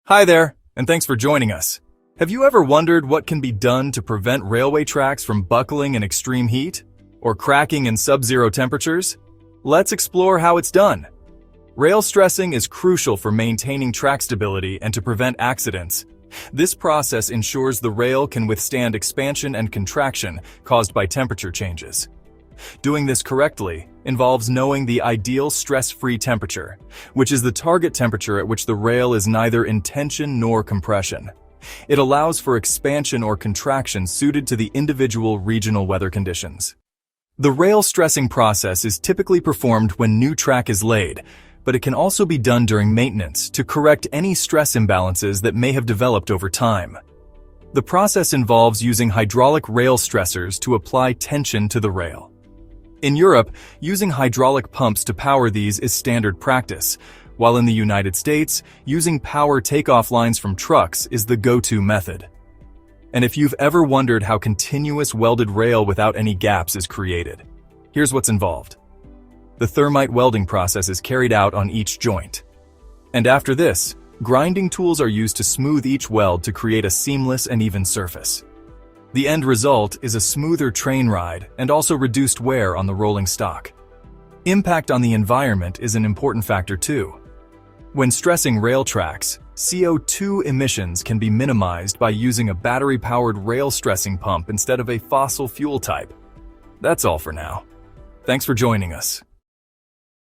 Hi there, and thanks for joining us. Have you ever wondered what can be done to prevent railway tracks from buckling in extreme heat or cracking in sub-zero temperatures? Let's explore how it's done. Rail stressing is crucial for maintaining track stability and to prevent accidents. This process ensures the rail can withstand expansion and contraction caused by temperature changes. Doing this correctly involves knowing the ideal stress-free temperature, which is the target temperature at which the rail is neither in tension nor compression. It allows for expansion or contraction suited to the individual regional weather conditions. The rail stressing process is typically performed when new track is laid, but it can also be done during maintenance to correct any stress imbalances that may have developed over time. The process involves using hydraulic rail stressors to apply tension to the rail. In Europe, using hydraulic pumps to power these is standard practice, while in the United States, using power takeoff lines from trucks is the go-to method. And if you've ever wondered how continuous welded rail without any gaps is created, here's what's involved. The thermite welding process is carried out on each joint. And after this, grinding tools are used to smooth each weld to create a seamless and even surface. The end result is a smoother train ride and also reduced wear on the rolling stock. Impact on the environment is an important factor too. When stressing rail tracks, CO2 emissions can be minimized by using a battery-powered rail stressing pump instead of a fossil fuel type. That's all for now. Thanks for joining us.